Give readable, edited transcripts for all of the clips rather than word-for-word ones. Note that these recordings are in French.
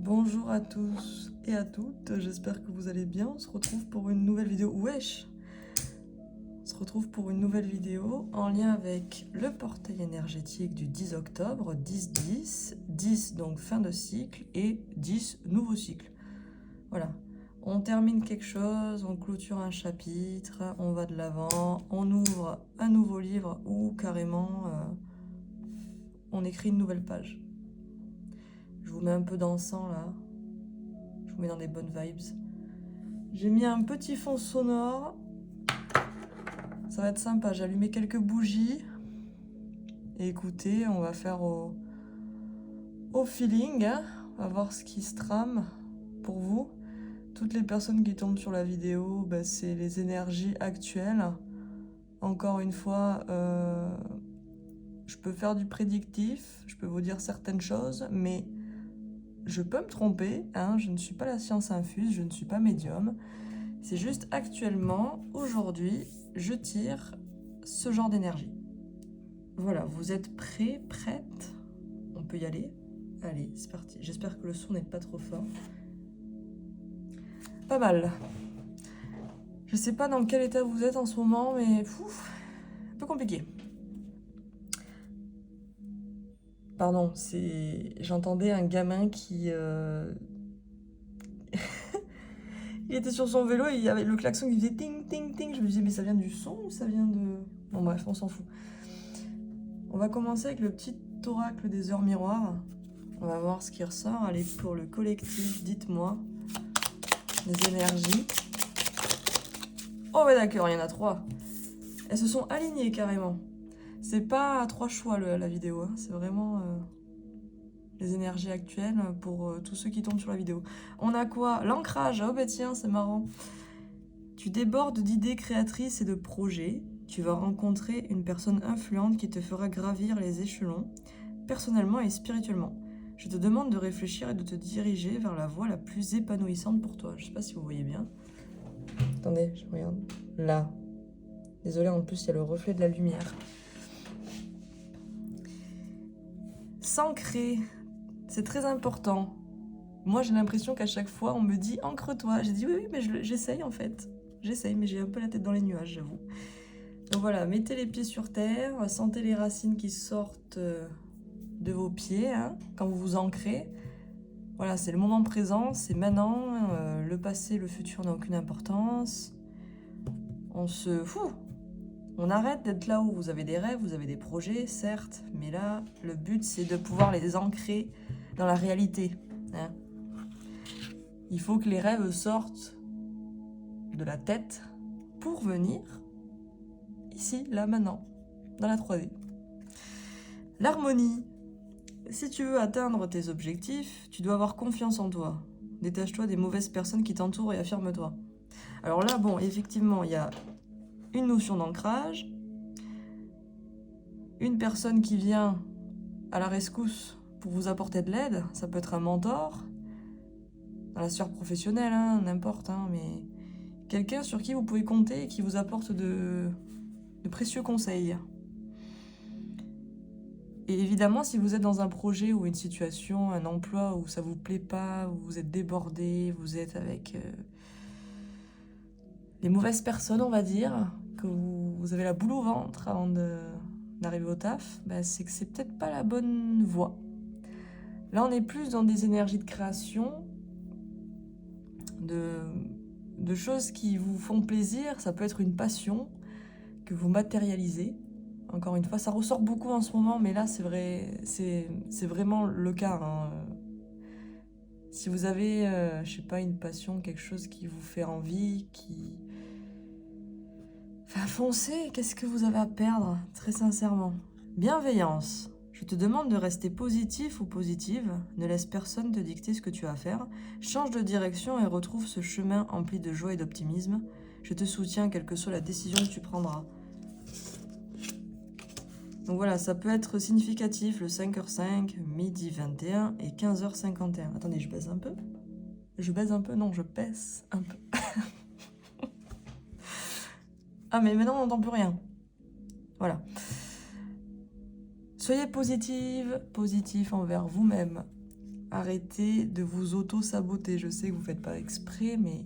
Bonjour à tous et à toutes, j'espère que vous allez bien. On se retrouve pour une nouvelle vidéo. Wesh! On se retrouve pour une nouvelle vidéo en lien avec le portail énergétique du 10 octobre, 10-10, 10 donc fin de cycle et 10 nouveau cycle. Voilà, on termine quelque chose, on clôture un chapitre, on va de l'avant, on ouvre un nouveau livre ou carrément on écrit une nouvelle page. Je vous mets un peu d'encens là, je vous mets dans des bonnes vibes. J'ai mis un petit fond sonore, ça va être sympa, j'ai allumé quelques bougies. Et écoutez, on va faire au feeling, hein. On va voir ce qui se trame pour vous. Toutes les personnes qui tombent sur la vidéo, c'est les énergies actuelles. Encore une fois, je peux faire du prédictif, je peux vous dire certaines choses, mais je peux me tromper, hein. Je ne suis pas la science infuse, je ne suis pas médium. C'est juste actuellement, aujourd'hui, je tire ce genre d'énergie. Voilà, vous êtes prêts, prêtes? On peut y aller? Allez, c'est parti. J'espère que le son n'est pas trop fort. Pas mal. Je sais pas dans quel état vous êtes en ce moment, mais un peu compliqué. Pardon, j'entendais un gamin qui... Il était sur son vélo et il y avait le klaxon qui faisait ting, ting, ting. Je me disais, mais ça vient du son ou ça vient de... Bon bref, on s'en fout. On va commencer avec le petit oracle des heures miroirs. On va voir ce qui ressort. Allez, pour le collectif, dites-moi les énergies. Oh ouais d'accord, il y en a 3. Elles se sont alignées carrément. C'est pas 3 choix la vidéo, hein. C'est vraiment les énergies actuelles pour tous ceux qui tombent sur la vidéo. On a quoi? L'ancrage. Oh bah tiens, c'est marrant. Tu débordes d'idées créatrices et de projets. Tu vas rencontrer une personne influente qui te fera gravir les échelons, personnellement et spirituellement. Je te demande de réfléchir et de te diriger vers la voie la plus épanouissante pour toi. Je sais pas si vous voyez bien. Attendez, je regarde. Là. Désolée, en plus, il y a le reflet de la lumière. S'ancrer, c'est très important. Moi, j'ai l'impression qu'à chaque fois, on me dit « ancre-toi ». J'ai dit « oui, mais j'essaye en fait. J'essaye, mais j'ai un peu la tête dans les nuages, j'avoue. » Donc voilà, mettez les pieds sur terre, sentez les racines qui sortent de vos pieds, hein, quand vous vous ancrez. Voilà, c'est le moment présent, c'est maintenant. Le passé, le futur n'a aucune importance. On arrête d'être là où vous avez des rêves, vous avez des projets, certes, mais là, le but, c'est de pouvoir les ancrer dans la réalité, hein. Il faut que les rêves sortent de la tête pour venir ici, là, maintenant, dans la 3D. L'harmonie. Si tu veux atteindre tes objectifs, tu dois avoir confiance en toi. Détache-toi des mauvaises personnes qui t'entourent et affirme-toi. Alors là, bon, effectivement, il y a une notion d'ancrage, une personne qui vient à la rescousse pour vous apporter de l'aide, ça peut être un mentor, dans la sphère professionnelle, hein, n'importe, hein, mais quelqu'un sur qui vous pouvez compter et qui vous apporte de précieux conseils. Et évidemment, si vous êtes dans un projet ou une situation, un emploi où ça vous plaît pas, où vous êtes débordé, vous êtes avec les mauvaises personnes, on va dire, que vous avez la boule au ventre avant d'arriver au taf, c'est que c'est peut-être pas la bonne voie. Là, on est plus dans des énergies de création, de choses qui vous font plaisir. Ça peut être une passion que vous matérialisez. Encore une fois, ça ressort beaucoup en ce moment, mais là, c'est vrai, c'est vraiment le cas, hein. Si vous avez, je sais pas, une passion, quelque chose qui vous fait envie, Enfin, foncez, qu'est-ce que vous avez à perdre, très sincèrement. Bienveillance. Je te demande de rester positif ou positive. Ne laisse personne te dicter ce que tu as à faire. Change de direction et retrouve ce chemin empli de joie et d'optimisme. Je te soutiens, quelle que soit la décision que tu prendras. Donc voilà, ça peut être significatif le 5h05, midi 21 et 15h51. Attendez, je baisse un peu. Je baise un peu? Non, je baisse un peu. Ah, mais maintenant, on n'entend plus rien. Voilà. Soyez positif envers vous-même. Arrêtez de vous auto-saboter. Je sais que vous ne faites pas exprès, mais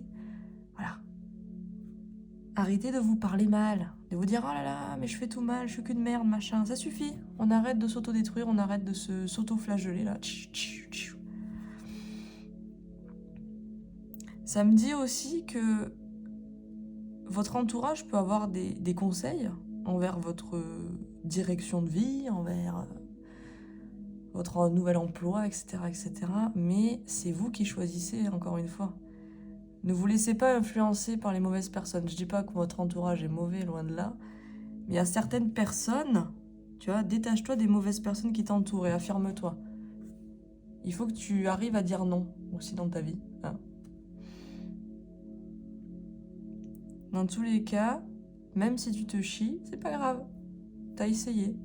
voilà. Arrêtez de vous parler mal, de vous dire « Oh là là, mais je fais tout mal, je suis qu'une merde, machin. » Ça suffit. On arrête de s'auto-détruire, on arrête de s'auto-flageller, là. Ça me dit aussi que votre entourage peut avoir des conseils envers votre direction de vie, envers votre nouvel emploi, etc., etc. Mais c'est vous qui choisissez, encore une fois. Ne vous laissez pas influencer par les mauvaises personnes. Je dis pas que votre entourage est mauvais, loin de là. Mais il y a certaines personnes, tu vois, détache-toi des mauvaises personnes qui t'entourent et affirme-toi. Il faut que tu arrives à dire non aussi dans ta vie. Hein. Dans tous les cas, même si tu te chies, c'est pas grave. T'as essayé.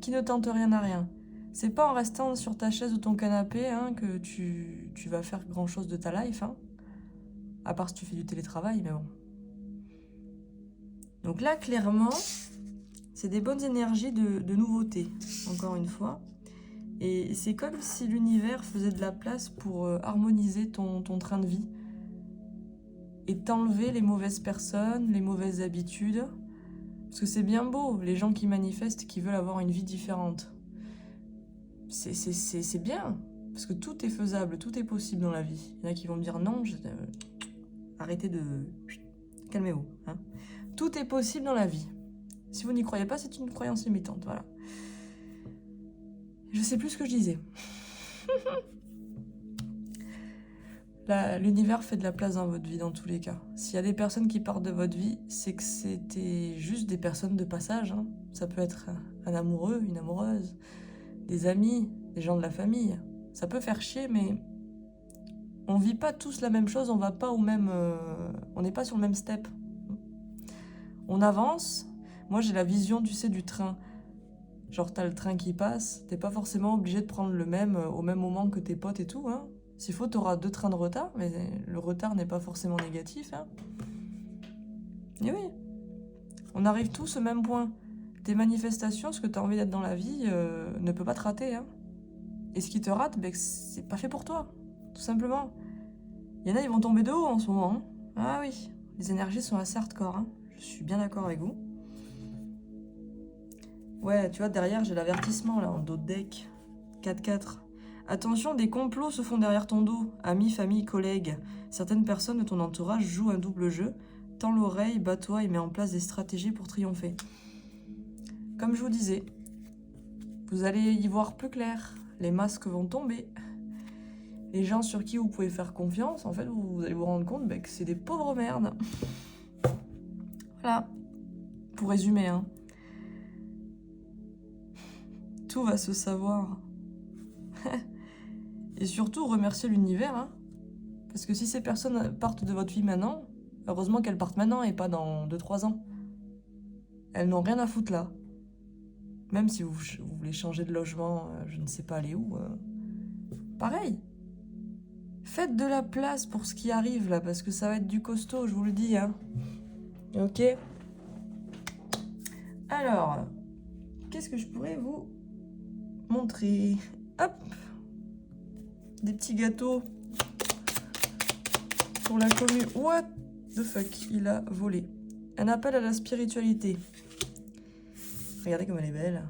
Qui ne tente rien n'a rien. C'est pas en restant sur ta chaise ou ton canapé hein, que tu vas faire grand chose de ta life. Hein. À part si tu fais du télétravail, mais bon. Donc là, clairement, c'est des bonnes énergies de nouveauté, encore une fois. Et c'est comme si l'univers faisait de la place pour harmoniser ton train de vie. Et t'enlever les mauvaises personnes, les mauvaises habitudes. Parce que c'est bien beau, les gens qui manifestent, qui veulent avoir une vie différente. C'est bien, parce que tout est faisable, tout est possible dans la vie. Il y en a qui vont me dire non, arrêtez de... Calmez-vous. Hein. Tout est possible dans la vie. Si vous n'y croyez pas, c'est une croyance limitante. Voilà. Je sais plus ce que je disais. L'univers fait de la place dans votre vie dans tous les cas. S'il y a des personnes qui partent de votre vie, c'est que c'était juste des personnes de passage. Hein. Ça peut être un amoureux, une amoureuse, des amis, des gens de la famille. Ça peut faire chier, mais on vit pas tous la même chose, on va pas au même... on n'est pas sur le même step. On avance. Moi, j'ai la vision, tu sais, du train. Genre, t'as le train qui passe, t'es pas forcément obligé de prendre le même au même moment que tes potes et tout, hein. S'il faut, t'auras 2 trains de retard, mais le retard n'est pas forcément négatif, hein. Et oui, on arrive tous au même point. Tes manifestations, ce que t'as envie d'être dans la vie, ne peut pas te rater, hein. Et ce qui te rate, ben, c'est pas fait pour toi, tout simplement. Il y en a, ils vont tomber de haut en ce moment, hein. Ah oui, les énergies sont assez hardcore, hein. Je suis bien d'accord avec vous. Ouais, tu vois, derrière, j'ai l'avertissement, là, en dos de deck. 4-4. Attention, des complots se font derrière ton dos. Amis, famille, collègues. Certaines personnes de ton entourage jouent un double jeu. Tends l'oreille, bats-toi et mets en place des stratégies pour triompher. Comme je vous disais, vous allez y voir plus clair. Les masques vont tomber. Les gens sur qui vous pouvez faire confiance, en fait, vous allez vous rendre compte que c'est des pauvres merdes. Voilà. Pour résumer, hein. Tout va se savoir. Et surtout, remercier l'univers. Hein. Parce que si ces personnes partent de votre vie maintenant, heureusement qu'elles partent maintenant et pas dans 2-3 ans. Elles n'ont rien à foutre là. Même si vous voulez changer de logement, je ne sais pas aller où. Pareil. Faites de la place pour ce qui arrive là, parce que ça va être du costaud, je vous le dis. Hein. Ok. Alors, qu'est-ce que je pourrais vous montrer? Hop. Des petits gâteaux pour la commune. What the fuck, il a volé. Un appel à la spiritualité. Regardez comme elle est belle.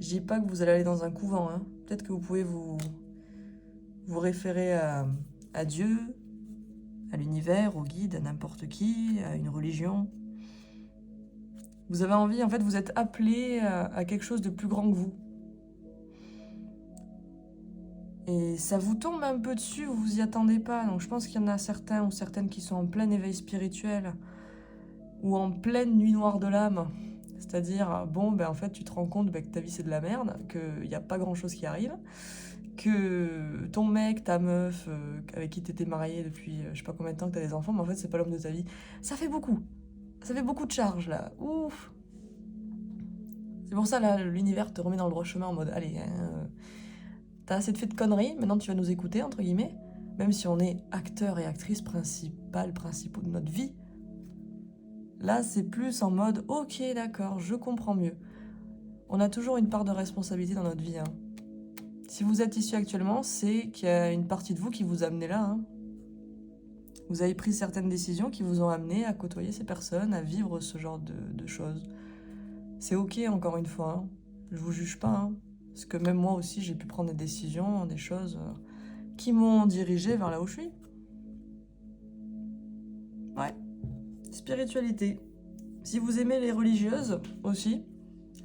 Je dis pas que vous allez aller dans un couvent. Hein. Peut-être que vous pouvez vous référer à Dieu, à l'univers, au guide, à n'importe qui, à une religion. Vous avez envie, en fait, vous êtes appelé à quelque chose de plus grand que vous. Et ça vous tombe un peu dessus, vous vous y attendez pas. Donc je pense qu'il y en a certains ou certaines qui sont en plein éveil spirituel ou en pleine nuit noire de l'âme. C'est-à-dire, bon, ben en fait, tu te rends compte que ta vie c'est de la merde, qu'il n'y a pas grand-chose qui arrive, que ton mec, ta meuf, avec qui t'étais marié depuis je sais pas combien de temps que t'as des enfants, mais en fait, c'est pas l'homme de ta vie. Ça fait beaucoup. Ça fait beaucoup de charges, là. Ouf. C'est pour ça, là, l'univers te remet dans le droit chemin en mode, allez, t'as assez de fait de conneries, maintenant tu vas nous écouter, entre guillemets, même si on est acteur et actrice principaux de notre vie. Là, c'est plus en mode, ok, d'accord, je comprends mieux. On a toujours une part de responsabilité dans notre vie. Hein. Si vous êtes ici actuellement, c'est qu'il y a une partie de vous qui vous a amené là. Hein. Vous avez pris certaines décisions qui vous ont amené à côtoyer ces personnes, à vivre ce genre de choses. C'est ok, encore une fois. Hein. Je vous juge pas. Hein. Parce que même moi aussi, j'ai pu prendre des décisions, des choses qui m'ont dirigé vers là où je suis. Ouais. Spiritualité. Si vous aimez les religieuses aussi,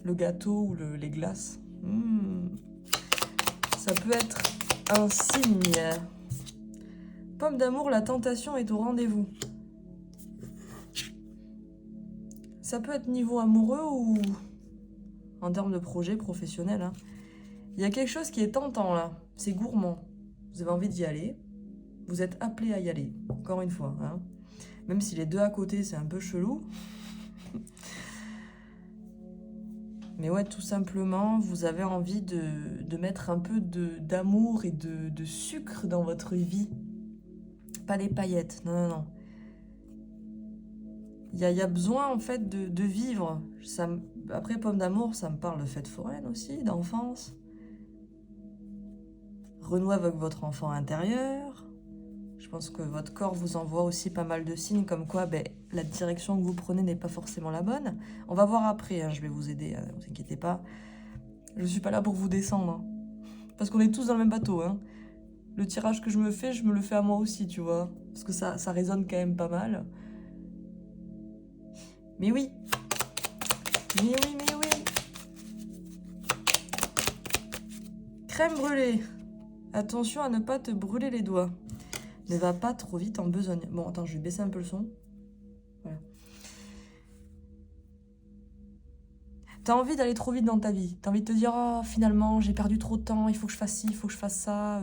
le gâteau ou les glaces, ça peut être un signe. Pomme d'amour, la tentation est au rendez-vous. Ça peut être niveau amoureux ou en termes de projet professionnel. Hein. Il y a quelque chose qui est tentant là, c'est gourmand. Vous avez envie d'y aller, vous êtes appelé à y aller, encore une fois. Hein. Même si les deux à côté, c'est un peu chelou. Mais ouais, tout simplement, vous avez envie de mettre un peu d'amour et de sucre dans votre vie. Pas des paillettes, non, non, non. Il y a besoin, en fait, de vivre. Après, pomme d'amour, ça me parle de fête foraine aussi, d'enfance. Renouer avec votre enfant intérieur. Je pense que votre corps vous envoie aussi pas mal de signes comme quoi la direction que vous prenez n'est pas forcément la bonne. On va voir après, hein, je vais vous aider, ne vous inquiétez pas. Je suis pas là pour vous descendre. Hein, parce qu'on est tous dans le même bateau. Hein. Le tirage que je me le fais à moi aussi, tu vois. Parce que ça résonne quand même pas mal. Mais oui. Mais oui, mais oui. Crème brûlée. Attention à ne pas te brûler les doigts. Ne va pas trop vite en besogne. Bon, attends, je vais baisser un peu le son. Voilà. T'as envie d'aller trop vite dans ta vie. T'as envie de te dire, oh, finalement, j'ai perdu trop de temps, il faut que je fasse ci, il faut que je fasse ça.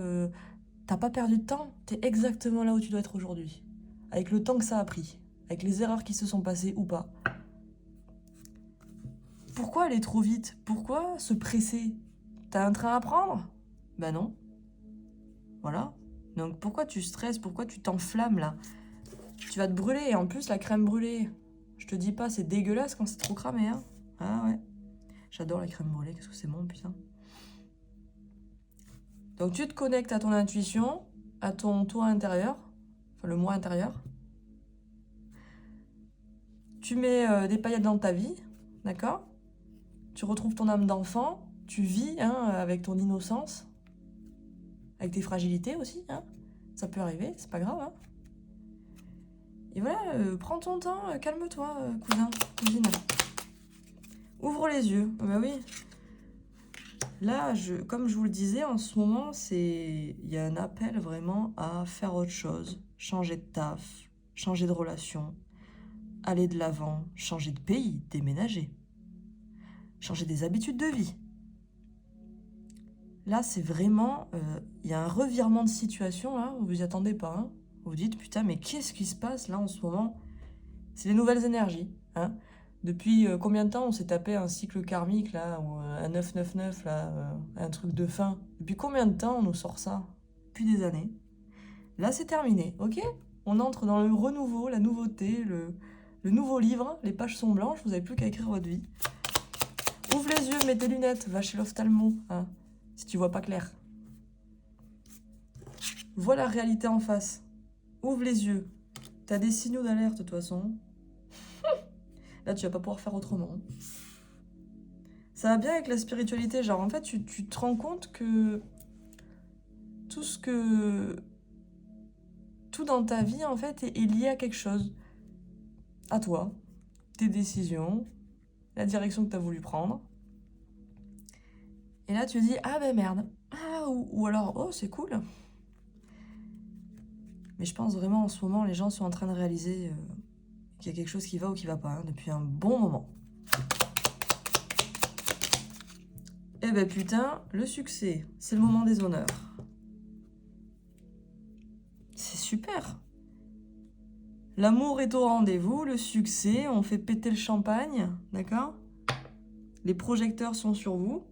T'as pas perdu de temps. T'es exactement là où tu dois être aujourd'hui. Avec le temps que ça a pris. Avec les erreurs qui se sont passées ou pas. Pourquoi aller trop vite? Pourquoi se presser? T'as un train à prendre? Ben non. Voilà. Donc pourquoi tu stresses? Pourquoi tu t'enflammes là? Tu vas te brûler. Et en plus, la crème brûlée, je te dis pas, c'est dégueulasse quand c'est trop cramé. Hein. Ah ouais. J'adore la crème brûlée. Qu'est-ce que c'est bon, putain. Donc tu te connectes à ton intuition, à ton toi intérieur, enfin le moi intérieur. Tu mets des paillettes dans ta vie, d'accord? Tu retrouves ton âme d'enfant, tu vis hein, avec ton innocence, avec tes fragilités aussi. Hein. Ça peut arriver, c'est pas grave. Hein. Et voilà, prends ton temps, calme-toi, cousin, cousine. Ouvre les yeux. Bah oui. Là, comme je vous le disais, en ce moment, il y a un appel vraiment à faire autre chose. Changer de taf, changer de relation, aller de l'avant, changer de pays, déménager. Changer des habitudes de vie. Là, c'est vraiment... y a un revirement de situation, là, vous vous y attendez pas. Hein. Vous vous dites, putain, mais qu'est-ce qui se passe, là, en ce moment? C'est les nouvelles énergies. Hein. Depuis combien de temps on s'est tapé un cycle karmique, là, ou un 999, là, un truc de fin? Depuis combien de temps on nous sort ça? Depuis des années. Là, c'est terminé, ok? On entre dans le renouveau, la nouveauté, le nouveau livre. Les pages sont blanches, vous n'avez plus qu'à écrire votre vie. Ouvre les yeux, mets tes lunettes, va chez l'ophtalmo, hein, si tu vois pas clair. Vois la réalité en face. Ouvre les yeux. T'as des signaux d'alerte, de toute façon. Là, tu vas pas pouvoir faire autrement. Ça va bien avec la spiritualité. Genre, en fait, tu te rends compte que tout dans ta vie, en fait, est lié à quelque chose. À toi, tes décisions, la direction que tu as voulu prendre. Et là, tu te dis, ah ben merde. Ah, ou alors, oh, c'est cool. Mais je pense vraiment, en ce moment, les gens sont en train de réaliser qu'il y a quelque chose qui va ou qui va pas, hein, depuis un bon moment. Eh ben putain, le succès, c'est le moment des honneurs. C'est super. L'amour est au rendez-vous, le succès, on fait péter le champagne, d'accord? Les projecteurs sont sur vous.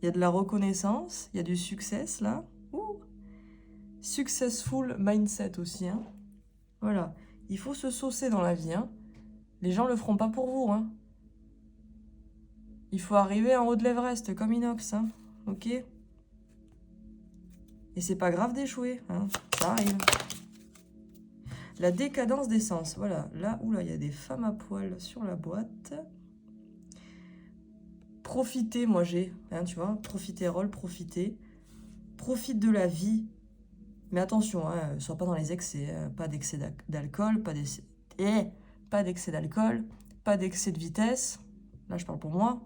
Il y a de la reconnaissance, il y a du succès, là. Ouh. Successful mindset aussi, hein. Voilà, il faut se saucer dans la vie, hein. Les gens le feront pas pour vous, hein. Il faut arriver en haut de l'Everest, comme Inox, hein. Ok? Et c'est pas grave d'échouer, hein, ça arrive. La décadence des sens, voilà. Là, oula, il y a des femmes à poil sur la boîte. Profitez, moi j'ai, hein, tu vois, profiterole, profitez. Profite de la vie. Mais attention, hein, sois pas dans les excès, pas d'excès d'alcool, pas d'excès d'alcool, pas d'excès de vitesse. Là, je parle pour moi.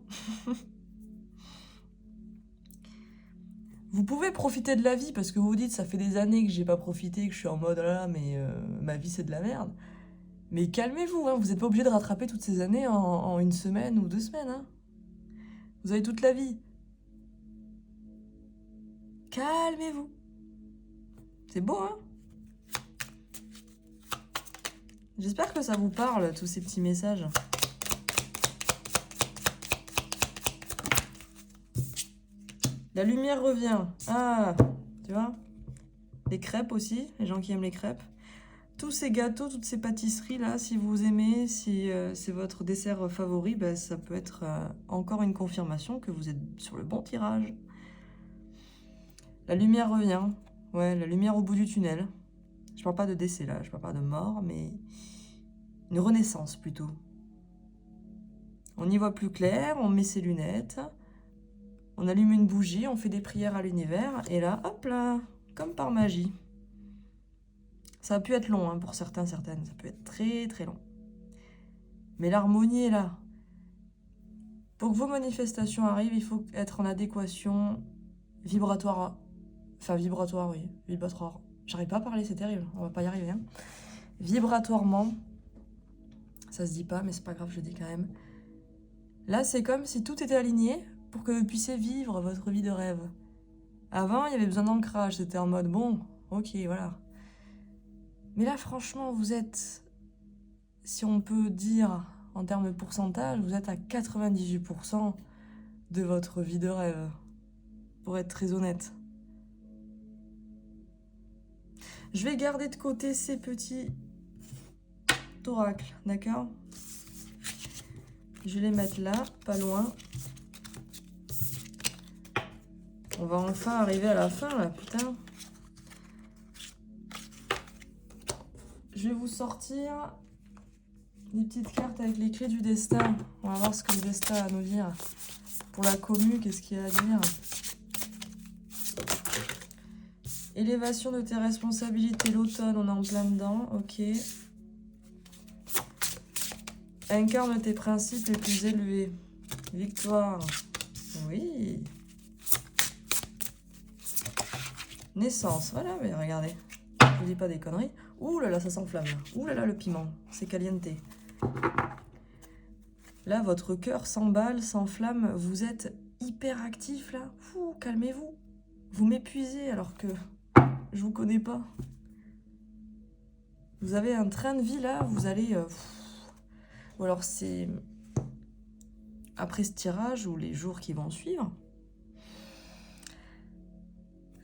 Vous pouvez profiter de la vie parce que vous vous dites, ça fait des années que j'ai pas profité, que je suis en mode là, mais ma vie c'est de la merde. Mais calmez-vous, hein, vous n'êtes pas obligé de rattraper toutes ces années en une semaine ou 2 semaines. Hein. Vous avez toute la vie. Calmez-vous. C'est beau, hein? J'espère que ça vous parle, tous ces petits messages. La lumière revient. Ah, tu vois? Les crêpes aussi, les gens qui aiment les crêpes. Tous ces gâteaux, toutes ces pâtisseries là, si vous aimez, si c'est votre dessert favori, ben, ça peut être encore une confirmation que vous êtes sur le bon tirage. La lumière revient. Ouais, la lumière au bout du tunnel. Je parle pas de décès là, je parle pas de mort, mais une renaissance plutôt. On y voit plus clair, on met ses lunettes. On allume une bougie, on fait des prières à l'univers, et là, hop là, comme par magie. Ça a pu être long hein, pour certains, certaines, ça peut être très très long. Mais l'harmonie est là. Pour que vos manifestations arrivent, il faut être en adéquation vibratoire. Enfin, vibratoire, oui, vibratoire. J'arrive pas à parler, c'est terrible, on va pas y arriver. Hein. Vibratoirement, ça se dit pas, mais c'est pas grave, je le dis quand même. Là, c'est comme si tout était aligné pour que vous puissiez vivre votre vie de rêve. Avant, il y avait besoin d'ancrage, c'était en mode bon, ok, voilà. Mais là, franchement, vous êtes, si on peut dire en termes de pourcentage, vous êtes à 98% de votre vie de rêve, pour être très honnête. Je vais garder de côté ces petits oracles, d'accord? Je vais les mettre là, pas loin. On va enfin arriver à la fin, là, putain. Je vais vous sortir des petites cartes avec les clés du destin. On va voir ce que le destin a à nous dire. Pour la commu, qu'est-ce qu'il y a à dire? Élévation de tes responsabilités, l'automne, on est en plein dedans, ok. Incarne tes principes les plus élevés. Victoire, oui. Naissance, voilà, mais regardez. Je vous dis pas des conneries. Ouh là là, ça s'enflamme. Ouh là là, le piment, c'est caliente. Là, votre cœur s'emballe, s'enflamme. Vous êtes hyper actif là. Ouh, calmez-vous. Vous m'épuisez alors que je vous connais pas. Vous avez un train de vie là, vous allez... Ou alors c'est après ce tirage ou les jours qui vont suivre.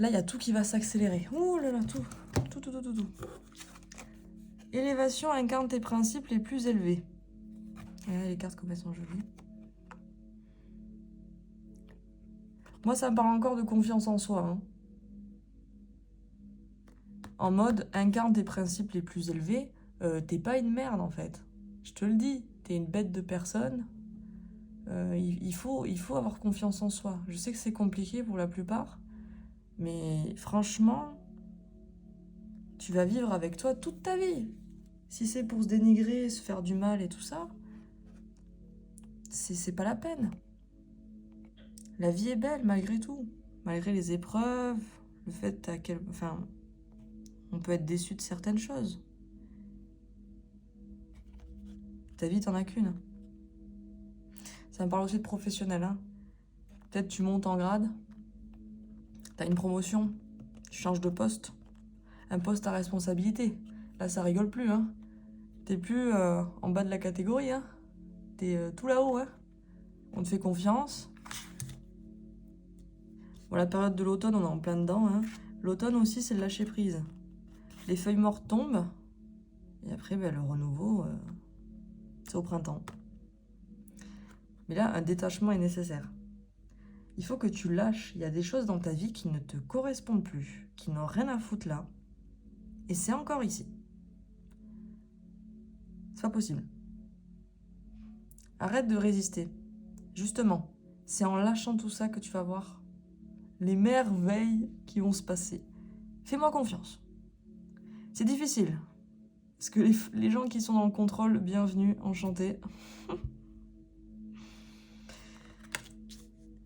Là, il y a tout qui va s'accélérer. Oh là là, tout. Élévation incarne tes principes les plus élevés. Regardez les cartes comme elles sont jolies. Moi, ça me parle encore de confiance en soi. Hein. En mode, incarne tes principes les plus élevés. T'es pas une merde, en fait. Je te le dis, t'es une bête de personne. Il faut avoir confiance en soi. Je sais que c'est compliqué pour la plupart. Mais franchement, tu vas vivre avec toi toute ta vie. Si c'est pour se dénigrer, se faire du mal et tout ça, c'est pas la peine. La vie est belle malgré tout. Malgré les épreuves, le fait enfin, on peut être déçu de certaines choses. Ta vie, t'en as qu'une. Ça me parle aussi de professionnel. Hein. Peut-être tu montes en grade. T'as une promotion, tu changes de poste, un poste à responsabilité. Là, ça rigole plus, hein. T'es plus en bas de la catégorie, hein. T'es tout là-haut, hein. On te fait confiance. Bon, la période de l'automne, on est en plein dedans, hein. L'automne aussi, c'est le lâcher prise. Les feuilles mortes tombent, et après, ben, le renouveau, c'est au printemps. Mais là, un détachement est nécessaire. il faut que tu lâches. Il y a des choses dans ta vie qui ne te correspondent plus, qui n'ont rien à foutre là. Et c'est encore ici. C'est pas possible. Arrête de résister. Justement, c'est en lâchant tout ça que tu vas voir les merveilles qui vont se passer. Fais-moi confiance. C'est difficile. Parce que les gens qui sont dans le contrôle, bienvenue, enchanté.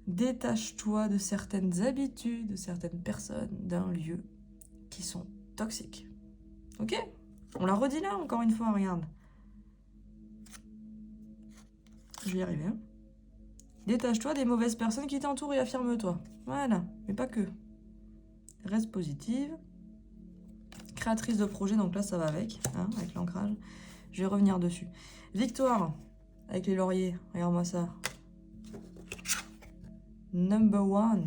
Détache-toi de certaines habitudes, de certaines personnes, d'un lieu qui sont toxiques. Ok? On l'a redit là, encore une fois, regarde. Je vais y arriver. Hein. Détache-toi des mauvaises personnes qui t'entourent et affirme-toi. Voilà, mais pas que. Reste positive. Créatrice de projet, donc là ça va avec l'ancrage. Je vais revenir dessus. Victoire, avec les lauriers. Regarde-moi ça. Number 1.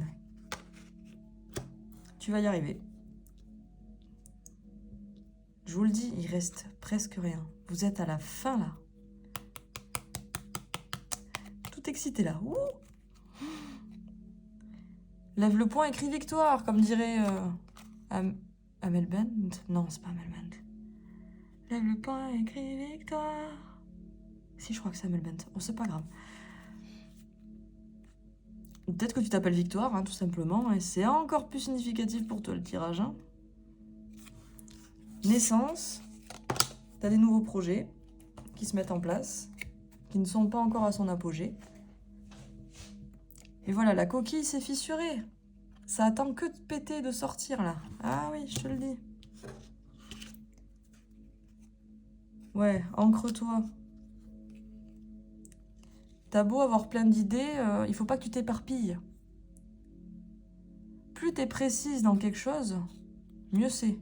Tu vas y arriver. Je vous le dis, il reste presque rien. Vous êtes à la fin là. Tout excité là. Ouh. Lève le poing, écris victoire, comme dirait Amel Bent. Non, c'est pas Amel Bent. Lève le poing, écris victoire. Si, je crois que c'est Amel Bent. Oh, c'est pas grave. Peut-être que tu t'appelles Victoire, hein, tout simplement, et c'est encore plus significatif pour toi le tirage. Hein. Naissance, tu as des nouveaux projets qui se mettent en place, qui ne sont pas encore à son apogée. Et voilà, la coquille s'est fissurée. Ça attend que de péter, de sortir là. Ah oui, je te le dis. Ouais, ancre-toi. T'as beau avoir plein d'idées, il faut pas que tu t'éparpilles. Plus t'es précise dans quelque chose, mieux c'est.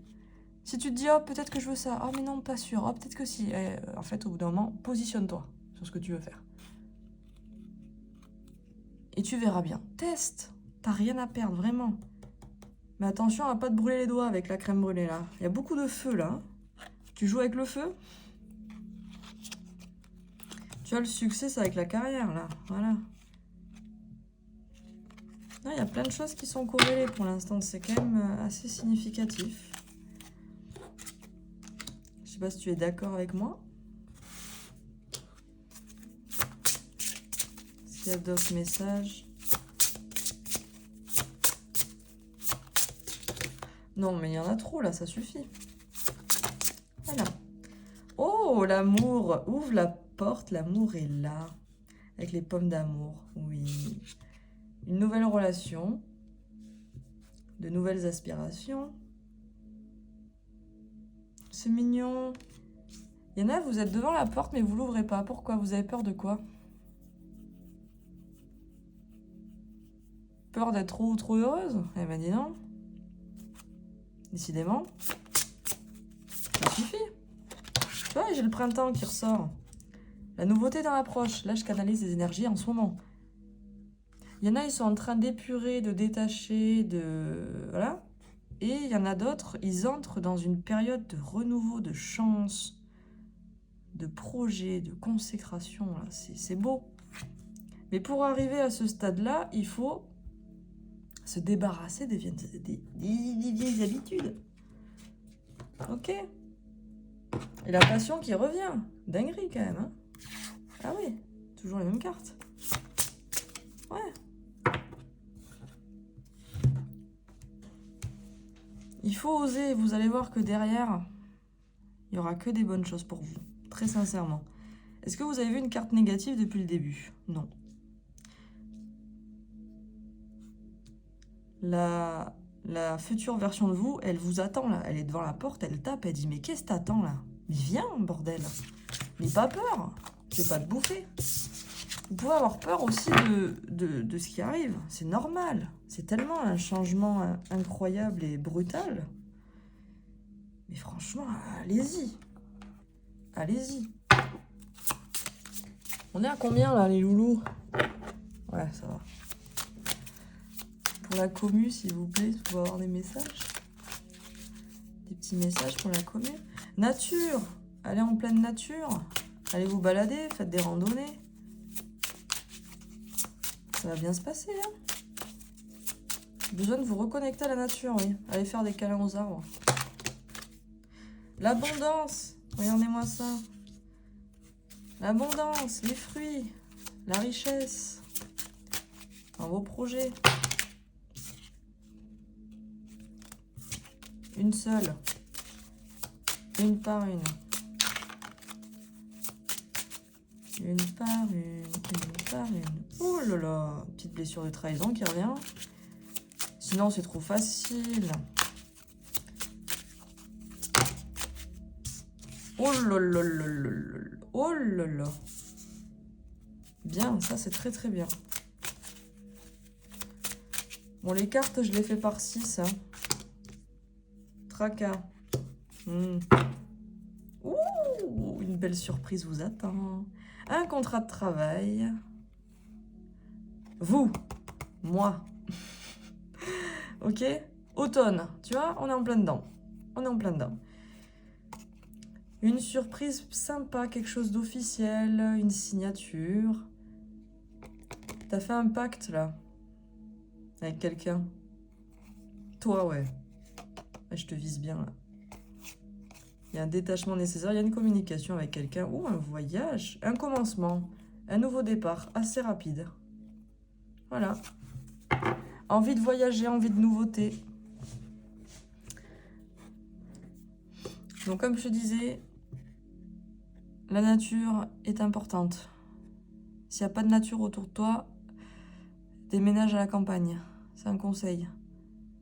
Si tu te dis, oh, peut-être que je veux ça, oh, mais non, pas sûr, oh, peut-être que si. En fait, au bout d'un moment, positionne-toi sur ce que tu veux faire. Et tu verras bien. Teste. T'as rien à perdre, vraiment. Mais attention à pas te brûler les doigts avec la crème brûlée, là. Il y a beaucoup de feu, là. Tu joues avec le feu? Tu as le succès, c'est avec la carrière, là. Voilà. Il y a plein de choses qui sont corrélées pour l'instant. C'est quand même assez significatif. Je sais pas si tu es d'accord avec moi. S'il y a d'autres messages. Non, mais il y en a trop, là. Ça suffit. Voilà. Oh, l'amour. Ouvre la porte. L'amour est là. Avec les pommes d'amour. Oui. Une nouvelle relation. De nouvelles aspirations. C'est mignon. Il y en a, vous êtes devant la porte, mais vous l'ouvrez pas. Pourquoi? Vous avez peur de quoi? Peur d'être trop heureuse? Eh ben dis non. Décidément. Ça suffit. Tu vois, j'ai le printemps qui ressort. La nouveauté dans l'approche. Là, je canalise les énergies en ce moment. Il y en a, ils sont en train d'épurer, de détacher, de... Voilà. Et il y en a d'autres, ils entrent dans une période de renouveau, de chance, de projet, de consécration. C'est beau. Mais pour arriver à ce stade-là, il faut se débarrasser des vieilles habitudes. Ok. Et la passion qui revient. Dinguerie quand même. Hein. Ah oui, toujours les mêmes cartes. Ouais. Il faut oser, vous allez voir que derrière, il n'y aura que des bonnes choses pour vous. Très sincèrement. Est-ce que vous avez vu une carte négative depuis le début? Non. La future version de vous, elle vous attend là. Elle est devant la porte, elle tape, elle dit mais qu'est-ce que t'attends là? Mais viens, bordel. N'aie pas peur. Je vais pas te bouffer. Vous pouvez avoir peur aussi de ce qui arrive. C'est normal. C'est tellement un changement incroyable et brutal. Mais franchement, allez-y. Allez-y. On est à combien là, les loulous? Ouais, ça va. Pour la commu, s'il vous plaît, vous pouvez avoir des messages. Des petits messages pour la commu. Nature. Allez en pleine nature. Allez vous balader, faites des randonnées. Ça va bien se passer, hein. Besoin de vous reconnecter à la nature, oui. Allez faire des câlins aux arbres. L'abondance. Regardez-moi ça. L'abondance, les fruits, la richesse. Dans vos projets. Une seule. Une par une. Une par une par une. Oh là là, petite blessure de trahison qui revient. Sinon, c'est trop facile. Oh là là là là là. Oh là là. Bien, ça c'est très très bien. Bon, les cartes, je les fais par 6. Hein. Tracas. Ouh, une belle surprise vous attend. Un contrat de travail. Vous. Moi. Ok. Automne. Tu vois, on est en plein dedans. On est en plein dedans. Une surprise sympa, quelque chose d'officiel, une signature. T'as fait un pacte, là. Avec quelqu'un. Toi, ouais. Je te vise bien, là. Il y a un détachement nécessaire, il y a une communication avec quelqu'un. Ou un voyage, un commencement, un nouveau départ, assez rapide. Voilà. Envie de voyager, envie de nouveauté. Donc comme je te disais, la nature est importante. S'il n'y a pas de nature autour de toi, déménage à la campagne. C'est un conseil.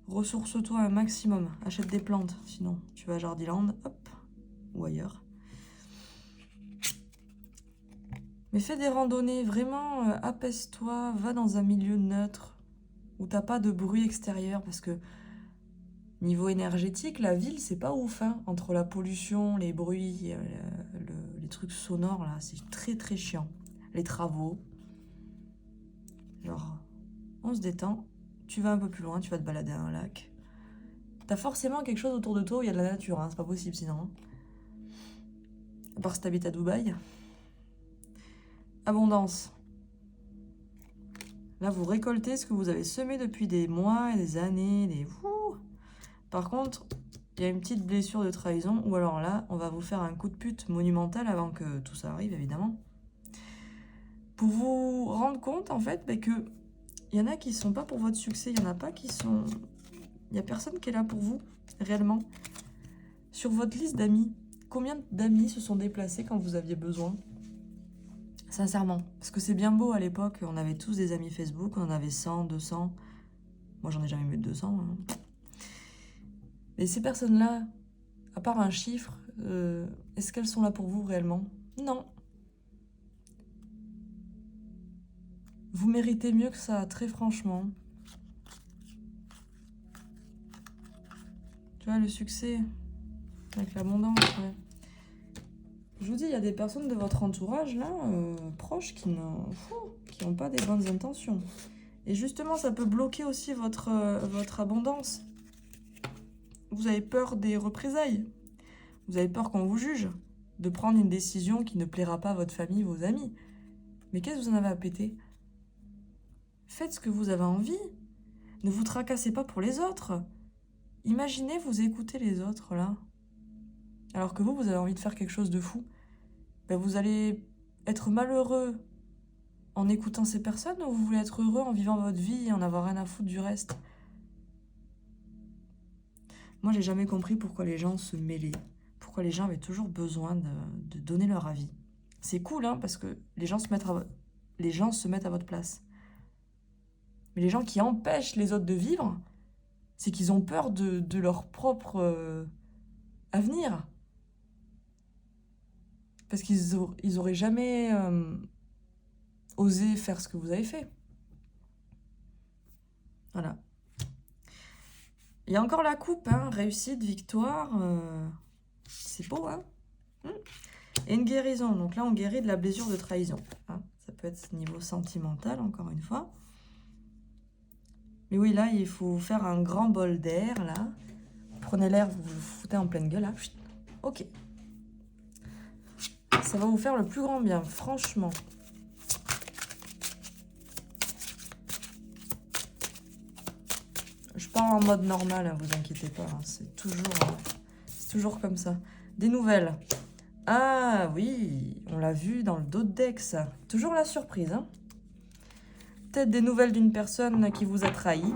Ressource-toi un maximum. Achète des plantes, sinon tu vas à Jardiland, hop, ou ailleurs. Mais fais des randonnées, vraiment apaise-toi, va dans un milieu neutre où t'as pas de bruit extérieur parce que niveau énergétique, la ville c'est pas ouf, hein, entre la pollution, les bruits, les trucs sonores là, c'est très très chiant. Les travaux, genre on se détend, tu vas un peu plus loin, tu vas te balader à un lac. T'as forcément quelque chose autour de toi où il y a de la nature, hein, c'est pas possible sinon. Hein. À part si t'habites à Dubaï. Abondance. Là, vous récoltez ce que vous avez semé depuis des mois et des années. Par contre, il y a une petite blessure de trahison. Ou alors là, on va vous faire un coup de pute monumental avant que tout ça arrive, évidemment. Pour vous rendre compte, en fait, que il y en a qui sont pas pour votre succès. Il y en a pas qui sont... Il y a personne qui est là pour vous, réellement. Sur votre liste d'amis, combien d'amis se sont déplacés quand vous aviez besoin ? Sincèrement, parce que c'est bien beau à l'époque, on avait tous des amis Facebook, on en avait 100, 200. Moi, j'en ai jamais eu de 200. Hein. Mais ces personnes-là, à part un chiffre, est-ce qu'elles sont là pour vous réellement? Non. Vous méritez mieux que ça, très franchement. Tu vois, le succès, avec l'abondance, ouais. Je vous dis, il y a des personnes de votre entourage, là, proches, qui n'ont pas des bonnes intentions. Et justement, ça peut bloquer aussi votre abondance. Vous avez peur des représailles. Vous avez peur qu'on vous juge. De prendre une décision qui ne plaira pas à votre famille, vos amis. Mais qu'est-ce que vous en avez à péter? Faites ce que vous avez envie. Ne vous tracassez pas pour les autres. Imaginez vous écouter les autres, là. Alors que vous avez envie de faire quelque chose de fou. Ben vous allez être malheureux en écoutant ces personnes ou vous voulez être heureux en vivant votre vie et en avoir rien à foutre du reste? Moi, j'ai jamais compris pourquoi les gens se mêlaient. Pourquoi les gens avaient toujours besoin de donner leur avis. C'est cool, hein, parce que les gens se mettent à votre place. Mais les gens qui empêchent les autres de vivre, c'est qu'ils ont peur de leur propre avenir. Parce qu'ils auraient jamais osé faire ce que vous avez fait. Voilà. Il y a encore la coupe, hein, réussite, victoire. C'est beau, hein. Et une guérison. Donc là, on guérit de la blessure de trahison. Hein. Ça peut être niveau sentimental, encore une fois. Mais oui, là, il faut faire un grand bol d'air, là. Prenez l'air, vous vous foutez en pleine gueule, là. Chut. Ok. Ça va vous faire le plus grand bien, franchement. parle en mode normal, hein, vous inquiétez pas. Hein, c'est toujours comme ça. Des nouvelles. Ah oui, on l'a vu dans le dos de deck, ça. Toujours la surprise. Hein. Peut-être des nouvelles d'une personne qui vous a trahi.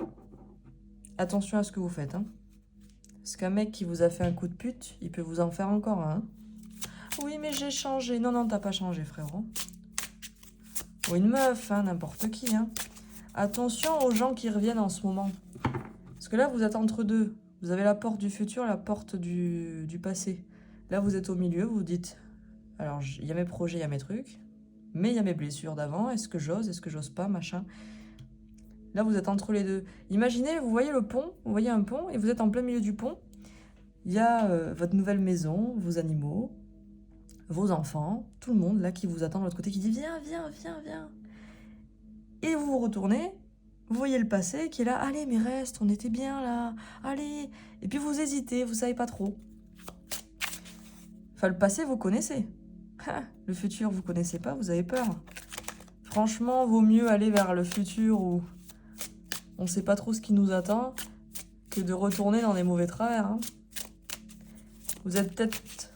Attention à ce que vous faites. Hein. Parce qu'un mec qui vous a fait un coup de pute, il peut vous en faire encore un. Hein. Oui, mais j'ai changé. Non, non, t'as pas changé, frérot. Ou une meuf, hein, n'importe qui. Hein. Attention aux gens qui reviennent en ce moment. Parce que là, vous êtes entre deux. Vous avez la porte du futur, la porte du passé. Là, vous êtes au milieu, vous vous dites... Alors, il y a mes projets, il y a mes trucs. Mais il y a mes blessures d'avant. Est-ce que j'ose? Est-ce que j'ose pas? Machin. Là, vous êtes entre les deux. Imaginez, vous voyez le pont. Vous voyez un pont et vous êtes en plein milieu du pont. Il y a votre nouvelle maison, vos animaux, vos enfants, tout le monde là qui vous attend de l'autre côté, qui dit viens, viens, viens, viens. Et vous vous retournez, vous voyez le passé qui est là, allez mais reste, on était bien là, allez. Et puis vous hésitez, vous savez pas trop. Enfin le passé vous connaissez, le futur vous connaissez pas, vous avez peur. Franchement vaut mieux aller vers le futur où on sait pas trop ce qui nous attend que de retourner dans des mauvais travers. Hein. Vous êtes peut-être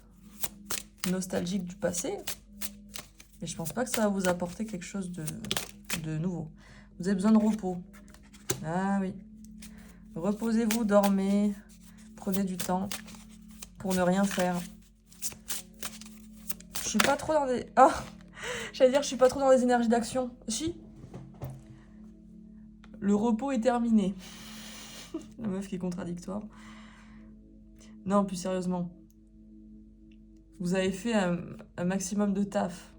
nostalgique du passé, mais je pense pas que ça va vous apporter quelque chose de nouveau. Vous avez besoin de repos. Ah oui. Reposez-vous, dormez, prenez du temps pour ne rien faire. Je suis pas trop dans des... Oh, j'allais dire, je suis pas trop dans des énergies d'action. Si. Le repos est terminé. La meuf qui est contradictoire. Non, plus sérieusement. Vous avez fait un maximum de taf.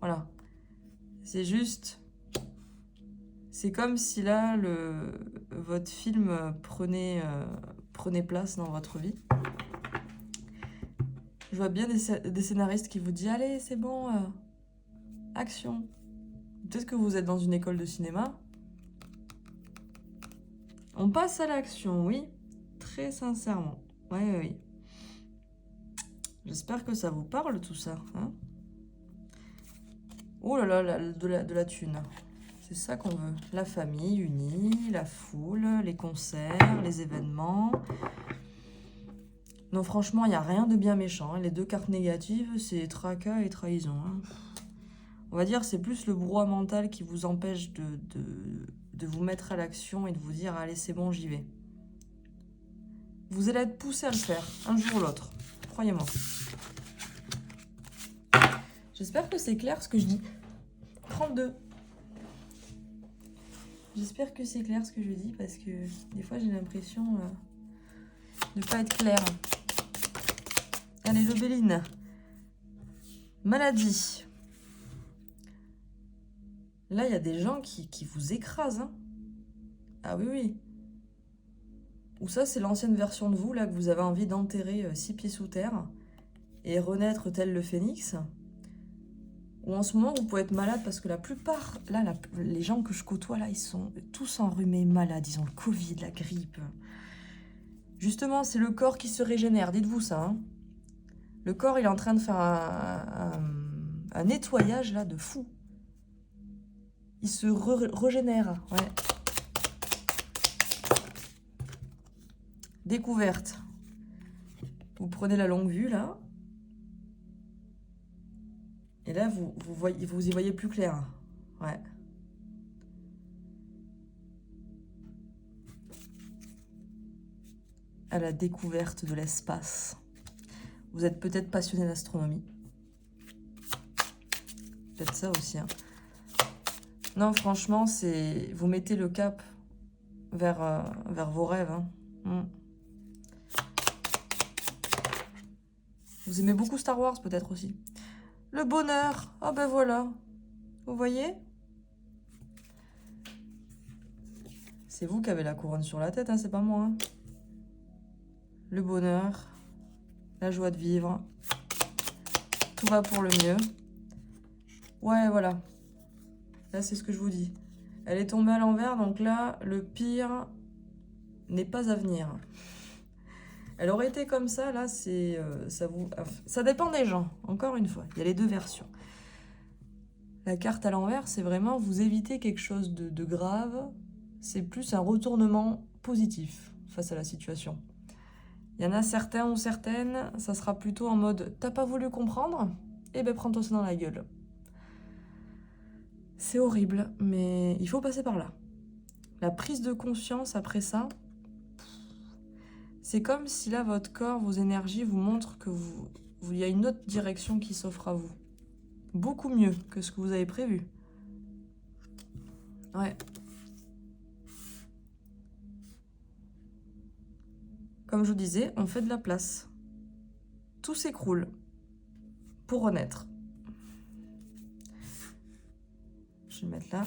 Voilà. C'est juste... C'est comme si là, votre film prenait place dans votre vie. Je vois bien des scénaristes qui vous disent « Allez, c'est bon, action ». Peut-être que vous êtes dans une école de cinéma. On passe à l'action, oui. Très sincèrement. Oui, oui, oui. J'espère que ça vous parle tout ça. Hein, oh là là, de la thune. C'est ça qu'on veut. La famille unie, la foule, les concerts, les événements. Non, franchement, il n'y a rien de bien méchant. Hein. Les deux cartes négatives, c'est tracas et trahison. Hein. On va dire c'est plus le brouhaha mental qui vous empêche de vous mettre à l'action et de vous dire « Allez, c'est bon, j'y vais ». Vous allez être poussé à le faire, un jour ou l'autre. Croyez-moi. J'espère que c'est clair ce que je dis. 32. J'espère que c'est clair ce que je dis parce que des fois j'ai l'impression de ne pas être claire. Allez, l'obéline. Maladie. Là, il y a des gens qui vous écrasent. Hein. Ah oui, oui. Ou ça, c'est l'ancienne version de vous, là, que vous avez envie d'enterrer 6 pieds sous terre et renaître tel le phénix. Ou en ce moment, vous pouvez être malade parce que la plupart, là, les gens que je côtoie, là, ils sont tous enrhumés, malades. Ils ont le Covid, la grippe. Justement, c'est le corps qui se régénère. Dites-vous ça. Hein. Le corps, il est en train de faire un nettoyage, là, de fou. Il se régénère. Ouais. Découverte. Vous prenez la longue vue, là. Et là, vous y voyez plus clair. Ouais. À la découverte de l'espace. Vous êtes peut-être passionné d'astronomie. Peut-être ça aussi. Hein. Non, franchement, c'est vous mettez le cap vers vos rêves. Hein. Vous aimez beaucoup Star Wars, peut-être aussi. Le bonheur. Oh ben voilà. Vous voyez? C'est vous qui avez la couronne sur la tête, hein, c'est pas moi. Hein. Le bonheur. La joie de vivre. Tout va pour le mieux. Ouais, voilà. Là, c'est ce que je vous dis. Elle est tombée à l'envers, donc là, le pire n'est pas à venir. Elle aurait été comme ça, là, c'est ça dépend des gens, encore une fois. Il y a les deux versions. La carte à l'envers, c'est vraiment vous évitez quelque chose de grave. C'est plus un retournement positif face à la situation. Il y en a certains ou certaines, ça sera plutôt en mode « t'as pas voulu comprendre ? Eh ben prends-toi ça dans la gueule ». C'est horrible, mais il faut passer par là. La prise de conscience après ça, c'est comme si là, votre corps, vos énergies vous montrent que il y a une autre direction qui s'offre à vous. Beaucoup mieux que ce que vous avez prévu. Ouais. Comme je vous disais, on fait de la place. Tout s'écroule pour renaître. Je vais le mettre là.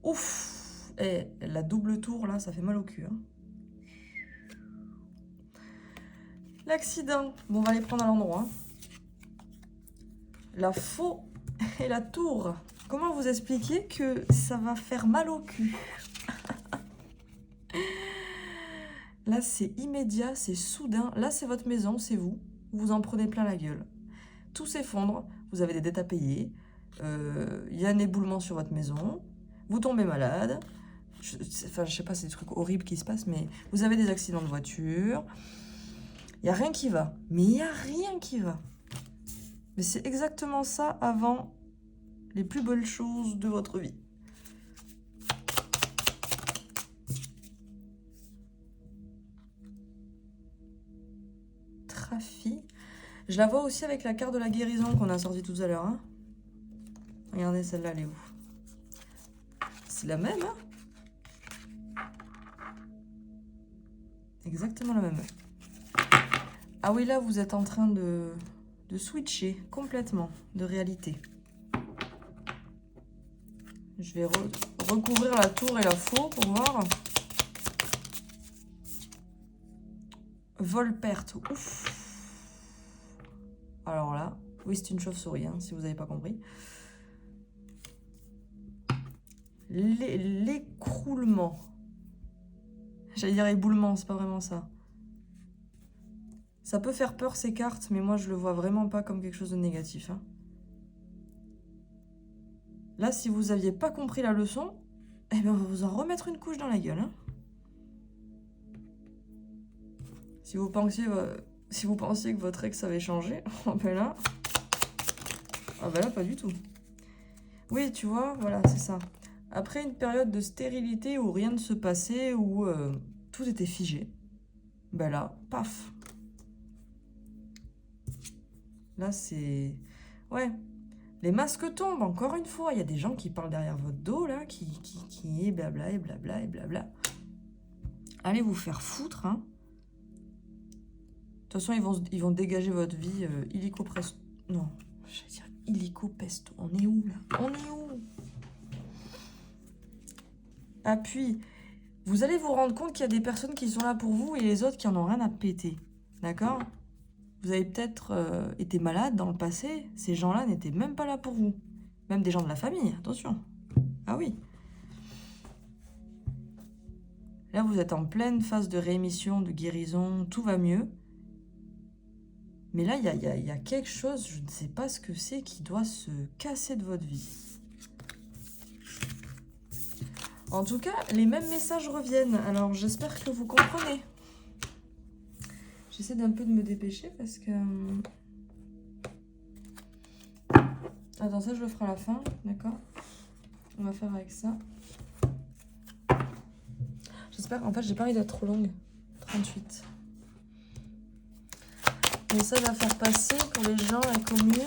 Ouf! Et la double tour, là, ça fait mal au cul. Hein. L'accident. Bon, on va les prendre à l'endroit. La faux et la tour. Comment vous expliquer que ça va faire mal au cul? Là, c'est immédiat, c'est soudain. Là, c'est votre maison, c'est vous. Vous en prenez plein la gueule. Tout s'effondre. Vous avez des dettes à payer. Il y a un éboulement sur votre maison. Vous tombez malade. Je sais pas, c'est des trucs horribles qui se passent, mais vous avez des accidents de voiture. Il n'y a rien qui va. Mais il n'y a rien qui va. Mais c'est exactement ça avant les plus belles choses de votre vie. Trafi. Je la vois aussi avec la carte de la guérison qu'on a sortie tout à l'heure. Hein. Regardez celle-là, elle est où? C'est la même, hein? Exactement la même. Ah oui, là, vous êtes en train de switcher complètement de réalité. Je vais recouvrir la tour et la faux pour voir. Vol-perte. Ouf. Alors là, oui, c'est une chauve-souris, hein, si vous n'avez pas compris. L'écroulement. J'allais dire éboulement, c'est pas vraiment ça. Ça peut faire peur ces cartes, mais moi je le vois vraiment pas comme quelque chose de négatif. Hein. Là, si vous aviez pas compris la leçon, eh bien on va vous en remettre une couche dans la gueule. Hein. Si vous pensiez que votre ex avait changé, oh ben là... Ah ben là, pas du tout. Oui, tu vois, voilà, c'est ça. Après une période de stérilité où rien ne se passait, où tout était figé, ben là, paf. Là, c'est... Ouais. Les masques tombent, encore une fois. Il y a des gens qui parlent derrière votre dos, là, qui est blabla et blabla et blabla. Allez vous faire foutre, hein. De toute façon, ils vont dégager votre vie illico presto. Non, je vais dire illico pesto. On est où, là? On est où? Ah, puis, vous allez vous rendre compte qu'il y a des personnes qui sont là pour vous et les autres qui en ont rien à péter. D'accord? Vous avez peut-être été malade dans le passé. Ces gens-là n'étaient même pas là pour vous. Même des gens de la famille, attention. Ah oui. Là, vous êtes en pleine phase de réémission, de guérison. Tout va mieux. Mais là, il y a quelque chose, je ne sais pas ce que c'est, qui doit se casser de votre vie. En tout cas, les mêmes messages reviennent. Alors, j'espère que vous comprenez. J'essaie d'un peu de me dépêcher parce que... Attends, ça, je le ferai à la fin, d'accord? On va faire avec ça. J'espère... En fait, j'ai pas envie d'être trop longue. 38. Message à faire passer pour les gens inconnus.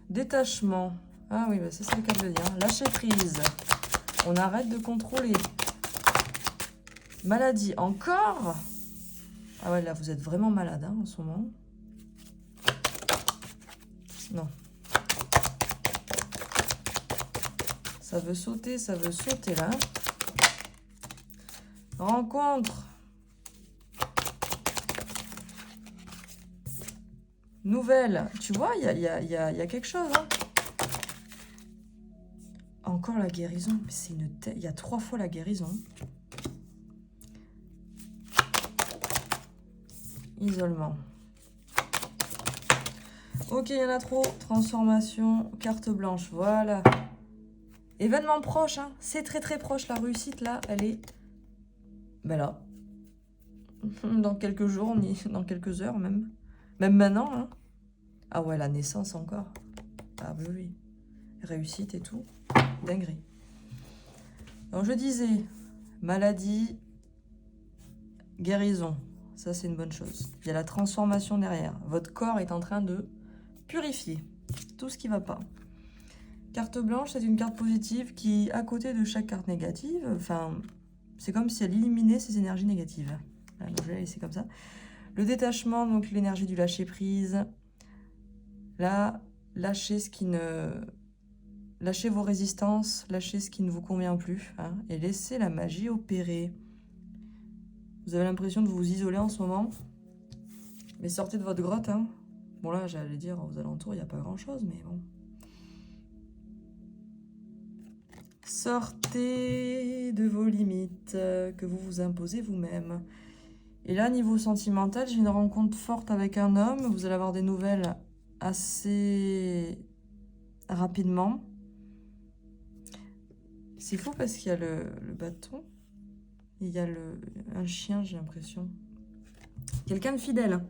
Détachement. Ah oui, bah c'est le cas de le dire. Lâcher prise. On arrête de contrôler. Maladie. Encore? Ah ouais, là, vous êtes vraiment malade hein, en ce moment. Non. Ça veut sauter là. Rencontre. Nouvelle. Tu vois, il y a quelque chose. Hein. Encore la guérison. C'est une tête. Il y a 3 fois la guérison. Isolement. Ok, il y en a trop. Transformation. Carte blanche. Voilà. Événement proche, hein. C'est très très proche. La réussite, là, elle est... Ben là. Dans quelques jours, dans quelques heures même. Même maintenant, hein. Ah ouais, la naissance encore. Ah oui, oui. Réussite et tout. Dinguerie. Donc je disais, maladie, guérison. Ça, c'est une bonne chose. Il y a la transformation derrière. Votre corps est en train de purifier tout ce qui ne va pas. Carte blanche, c'est une carte positive qui, à côté de chaque carte négative, enfin, c'est comme si elle éliminait ses énergies négatives. Voilà, donc je vais la laisser comme ça. Le détachement, donc l'énergie du lâcher-prise. Là, lâchez ce qui ne... Lâchez vos résistances, lâchez ce qui ne vous convient plus, hein, et laissez la magie opérer. Vous avez l'impression de vous isoler en ce moment, mais sortez de votre grotte. Hein. Bon là, j'allais dire, aux alentours, il n'y a pas grand-chose, mais bon. Sortez de vos limites que vous vous imposez vous-même. Et là, niveau sentimental, j'ai une rencontre forte avec un homme. Vous allez avoir des nouvelles assez rapidement. C'est fou parce qu'il y a le bâton. Il y a un chien, j'ai l'impression. Quelqu'un de fidèle.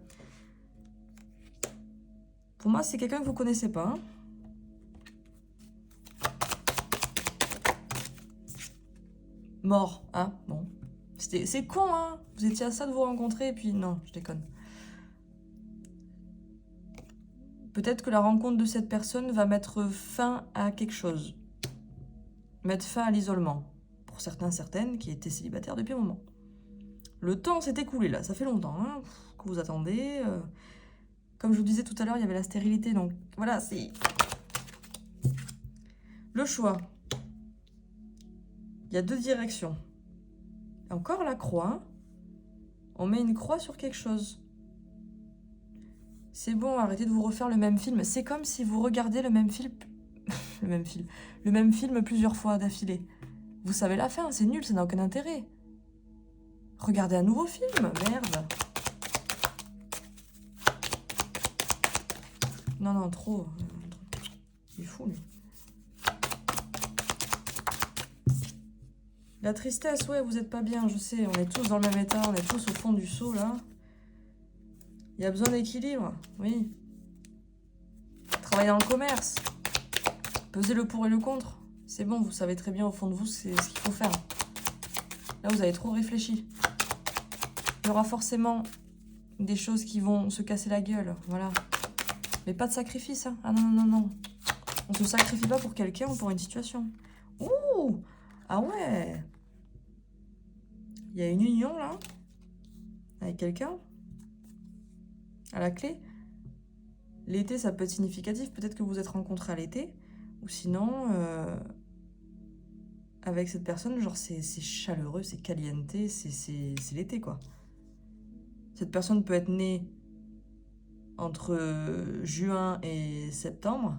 Pour moi, c'est quelqu'un que vous ne connaissez pas. Hein. Mort, hein, bon. C'est con, hein. Vous étiez à ça de vous rencontrer et puis non, je déconne. Peut-être que la rencontre de cette personne va mettre fin à quelque chose. Mettre fin à l'isolement. Pour certains, certaines qui étaient célibataires depuis un moment. Le temps s'est écoulé là, ça fait longtemps hein, que vous attendez. Comme je vous disais tout à l'heure, il y avait la stérilité, donc voilà, c'est... Le choix. Il y a deux directions. Encore la croix. On met une croix sur quelque chose. C'est bon, arrêtez de vous refaire le même film. C'est comme si vous regardez le même film... le même film plusieurs fois d'affilée. Vous savez la fin, c'est nul, ça n'a aucun intérêt. Regardez un nouveau film, merde. Non, non, trop. Il est fou, lui. La tristesse, ouais, vous êtes pas bien, je sais. On est tous dans le même état, on est tous au fond du seau, là. Il y a besoin d'équilibre, oui. Travailler dans le commerce. Peser le pour et le contre. C'est bon, vous savez très bien au fond de vous c'est ce qu'il faut faire. Là, vous avez trop réfléchi. Il y aura forcément des choses qui vont se casser la gueule, voilà. Mais pas de sacrifice, hein. Ah non, non, non, non. On se sacrifie pas pour quelqu'un ou pour une situation. Ouh! Ah ouais! Il y a une union, là, avec quelqu'un, à la clé. L'été, ça peut être significatif. Peut-être que vous êtes rencontrés à l'été. Ou sinon, avec cette personne, genre, c'est chaleureux, c'est caliente, c'est l'été, quoi. Cette personne peut être née entre juin et septembre.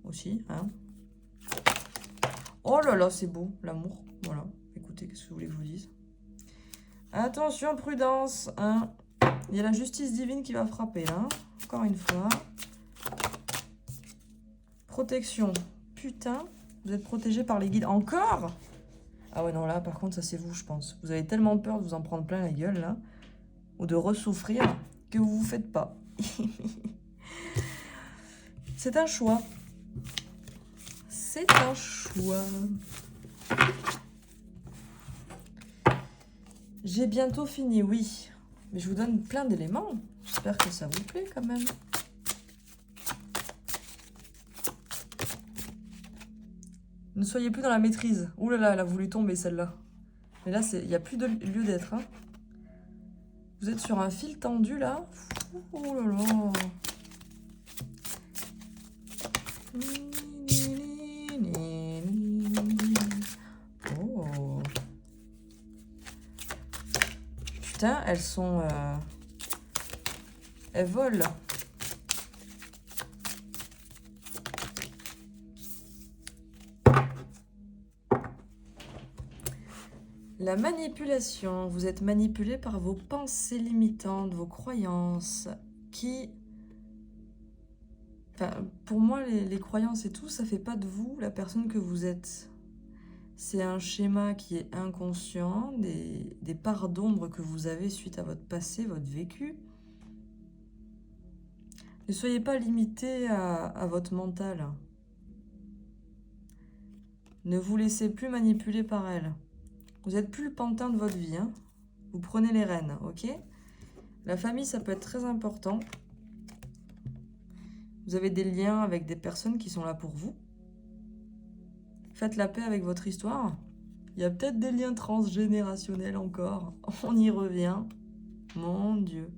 Aussi, hein. Oh là là, c'est beau, l'amour. Voilà. Écoutez, qu'est-ce que vous voulez que je vous dise? Attention, prudence, hein. Il y a la justice divine qui va frapper, là. Encore une fois. Protection. Putain, vous êtes protégé par les guides. Encore? Ah ouais, non, là, par contre, ça, c'est vous, je pense. Vous avez tellement peur de vous en prendre plein la gueule, là. Ou de ressouffrir, que vous vous faites pas. C'est un choix. C'est un choix. J'ai bientôt fini, oui. Mais je vous donne plein d'éléments. J'espère que ça vous plaît quand même. Ne soyez plus dans la maîtrise. Ouh là là, elle a voulu tomber celle-là. Mais là, il n'y a plus de lieu d'être. Hein. Vous êtes sur un fil tendu là. Oh là là. Oh. Putain, elles sont... Elles volent. La manipulation. Vous êtes manipulé par vos pensées limitantes, vos croyances qui Enfin, pour moi, les croyances et tout, ça fait pas de vous la personne que vous êtes. C'est un schéma qui est inconscient, des parts d'ombre que vous avez suite à votre passé, votre vécu. Ne soyez pas limité à votre mental. Ne vous laissez plus manipuler par elle. Vous n'êtes plus le pantin de votre vie. Hein. Vous prenez les rênes, ok? La famille, ça peut être très important. Vous avez des liens avec des personnes qui sont là pour vous. Faites la paix avec votre histoire. Il y a peut-être des liens transgénérationnels encore. On y revient. Mon Dieu.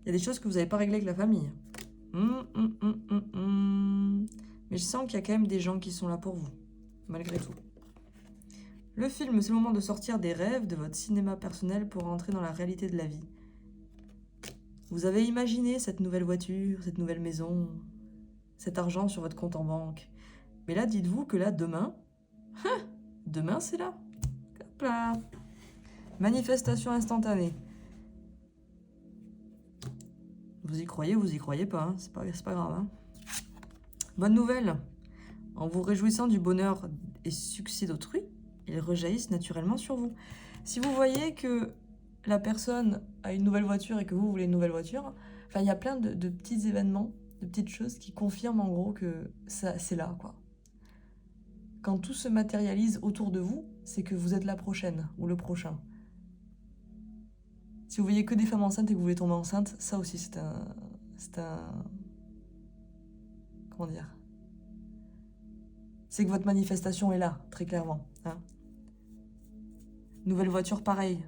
Il y a des choses que vous n'avez pas réglées avec la famille. Mais je sens qu'il y a quand même des gens qui sont là pour vous. Malgré tout. Le film, c'est le moment de sortir des rêves de votre cinéma personnel pour entrer dans la réalité de la vie. Vous avez imaginé cette nouvelle voiture, cette nouvelle maison, cet argent sur votre compte en banque. Mais là, dites-vous que là, demain, demain c'est là. Hop là. Manifestation instantanée. Vous y croyez pas, hein. C'est pas grave. Hein. Bonne nouvelle. En vous réjouissant du bonheur et succès d'autrui, ils rejaillissent naturellement sur vous. Si vous voyez que la personne a une nouvelle voiture et que vous voulez une nouvelle voiture, enfin, il y a plein de petits événements, de petites choses qui confirment en gros que c'est là, quoi. Quand tout se matérialise autour de vous, c'est que vous êtes la prochaine ou le prochain. Si vous voyez que des femmes enceintes et que vous voulez tomber enceinte, ça aussi c'est un... Comment dire? C'est que votre manifestation est là, très clairement. Hein. Nouvelle voiture, pareil.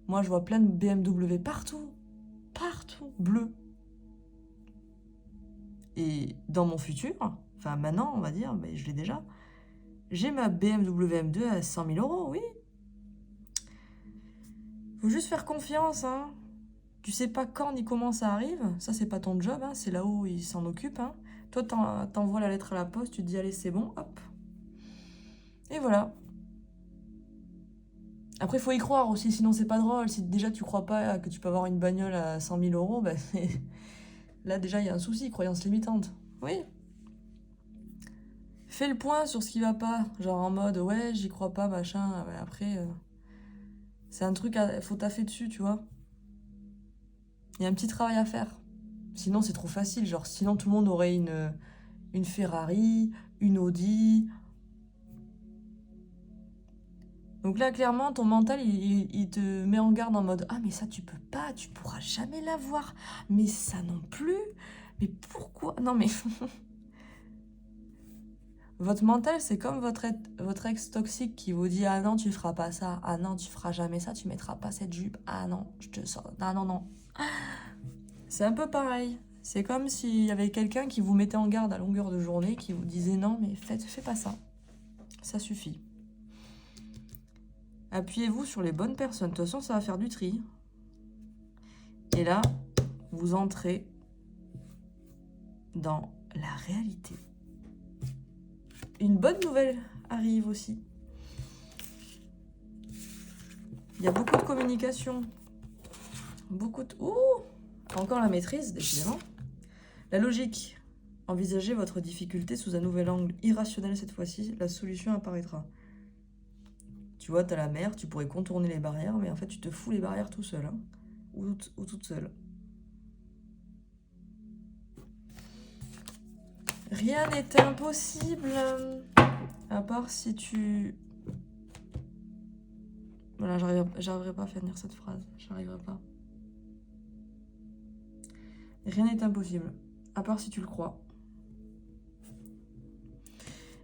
Moi, je vois plein de BMW partout. Partout. Bleu. Et dans mon futur, enfin maintenant, on va dire, mais je l'ai déjà, j'ai ma BMW M2 à 100 000 €, oui. Faut juste faire confiance, hein. Tu sais pas quand ni comment ça arrive, ça c'est pas ton job, hein. C'est là-haut, ils s'en occupent. Hein. Toi, t'envoies la lettre à la poste, tu te dis allez, c'est bon, hop. Et voilà. Après, il faut y croire aussi, sinon c'est pas drôle. Si déjà tu crois pas que tu peux avoir une bagnole à 100 000 €, bah, là déjà il y a un souci, croyance limitante. Oui. Fais le point sur ce qui va pas, genre en mode ouais, j'y crois pas, machin. Ouais, après, c'est un truc, faut taffer dessus, tu vois. Il y a un petit travail à faire. Sinon, c'est trop facile. Genre, sinon, tout le monde aurait une Ferrari, une Audi. Donc là, clairement, ton mental, il te met en garde en mode « Ah, mais ça, tu peux pas, tu pourras jamais l'avoir. Mais ça non plus. Mais pourquoi ?» Non, mais... Votre mental, c'est comme votre ex toxique qui vous dit « Ah non, tu feras pas ça. Ah non, tu feras jamais ça. Tu mettras pas cette jupe. Ah non, je te sors. Ah non, non. » C'est un peu pareil. C'est comme s'il y avait quelqu'un qui vous mettait en garde à longueur de journée, qui vous disait non, mais fais pas ça. Ça suffit. Appuyez-vous sur les bonnes personnes. De toute façon, ça va faire du tri. Et là, vous entrez dans la réalité. Une bonne nouvelle arrive aussi. Il y a beaucoup de communication. Beaucoup de... Ouh! Encore la maîtrise, décidément. La logique. Envisagez votre difficulté sous un nouvel angle irrationnel cette fois-ci. La solution apparaîtra. Tu vois, t'as la mer, tu pourrais contourner les barrières, mais en fait, tu te fous les barrières tout seul. Hein, ou toute seule. Rien n'est impossible. À part si tu... Voilà, j'arriverai pas à finir cette phrase. J'arriverai pas. Rien n'est impossible. À part si tu le crois.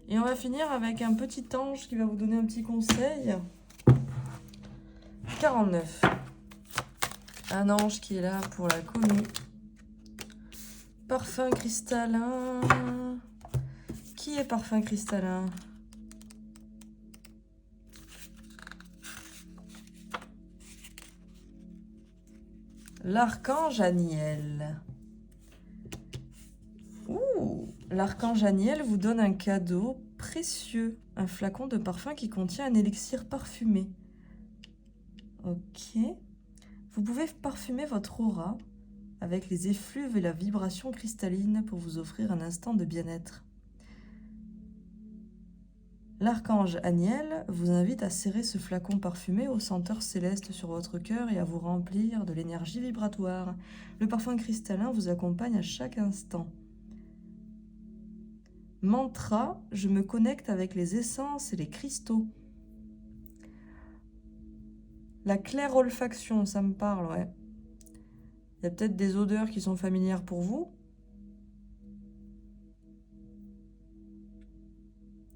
Et on va finir avec un petit ange qui va vous donner un petit conseil. 49. Un ange qui est là pour la commu. Parfum cristallin. Qui est parfum cristallin? L'archange Aniel. Ouh! L'archange Aniel vous donne un cadeau précieux. Un flacon de parfum qui contient un élixir parfumé. Ok. Vous pouvez parfumer votre aura avec les effluves et la vibration cristalline pour vous offrir un instant de bien-être. L'archange Aniel vous invite à serrer ce flacon parfumé aux senteurs célestes sur votre cœur et à vous remplir de l'énergie vibratoire. Le parfum cristallin vous accompagne à chaque instant. Mantra, je me connecte avec les essences et les cristaux. La clairolfaction, ça me parle, ouais. Il y a peut-être des odeurs qui sont familières pour vous.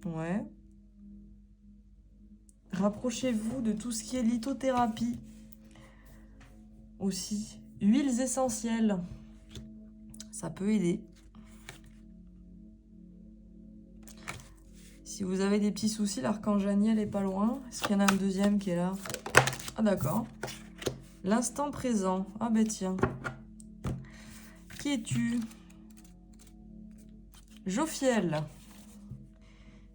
Ouais. Rapprochez-vous de tout ce qui est lithothérapie. Aussi. Huiles essentielles. Ça peut aider. Si vous avez des petits soucis, l'archange Aniel est pas loin. Est-ce qu'il y en a un deuxième qui est là? Ah d'accord. L'instant présent. Ah ben tiens. Qui es-tu? Jophiel.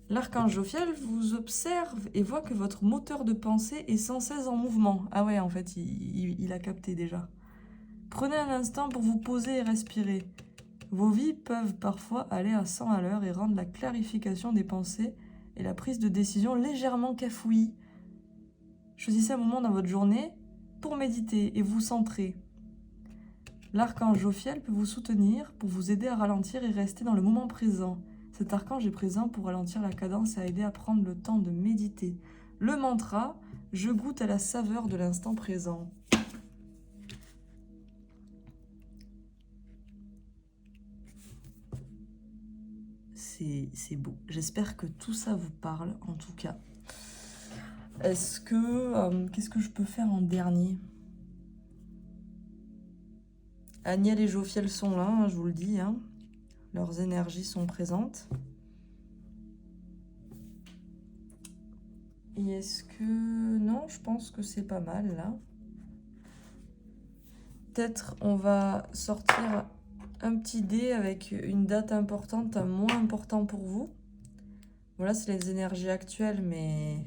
L'archange Jophiel vous observe et voit que votre moteur de pensée est sans cesse en mouvement. Ah ouais, en fait, il a capté déjà. Prenez un instant pour vous poser et respirer. Vos vies peuvent parfois aller à 100 à l'heure et rendre la clarification des pensées et la prise de décision légèrement cafouillis. Choisissez un moment dans votre journée pour méditer et vous centrer. L'archange Jophiel peut vous soutenir pour vous aider à ralentir et rester dans le moment présent. Cet archange est présent pour ralentir la cadence et aider à prendre le temps de méditer. Le mantra, je goûte à la saveur de l'instant présent. C'est beau. J'espère que tout ça vous parle, en tout cas. Est-ce que... qu'est-ce que je peux faire en dernier? Aniel et Jophiel sont là, hein, je vous le dis. Hein. Leurs énergies sont présentes. Et est-ce que... Non, je pense que c'est pas mal, là. Peut-être on va sortir un petit dé avec une date importante, un mois important pour vous. Voilà, c'est les énergies actuelles, mais...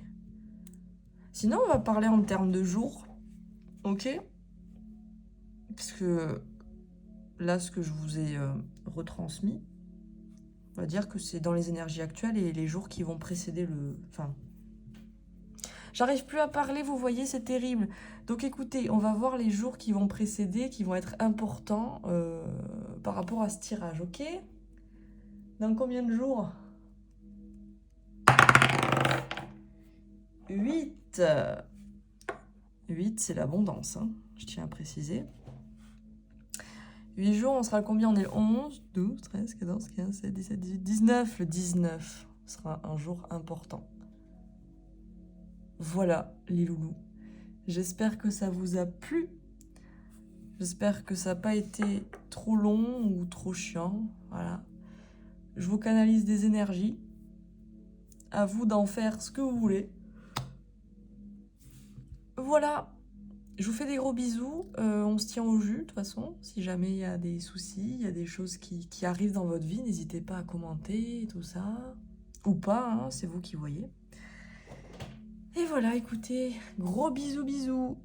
Sinon, on va parler en termes de jours. Ok? Parce que là, ce que je vous ai retransmis, on va dire que c'est dans les énergies actuelles et les jours qui vont précéder le... Enfin... J'arrive plus à parler, vous voyez, c'est terrible. Donc écoutez, on va voir les jours qui vont précéder, qui vont être importants par rapport à ce tirage, ok? Dans combien de jours? 8. 8, c'est l'abondance, hein, je tiens à préciser. 8 jours, on sera combien? On est le 11, 12, 13, 14, 15, 16, 17, 18, 19. Le 19 sera un jour important. Voilà, les loulous. J'espère que ça vous a plu. J'espère que ça n'a pas été trop long ou trop chiant. Voilà. Je vous canalise des énergies. À vous d'en faire ce que vous voulez. Voilà. Je vous fais des gros bisous. On se tient au jus, de toute façon. Si jamais il y a des soucis, il y a des choses qui arrivent dans votre vie, n'hésitez pas à commenter, tout ça. Ou pas, hein, c'est vous qui voyez. Et voilà, écoutez, gros bisous, bisous.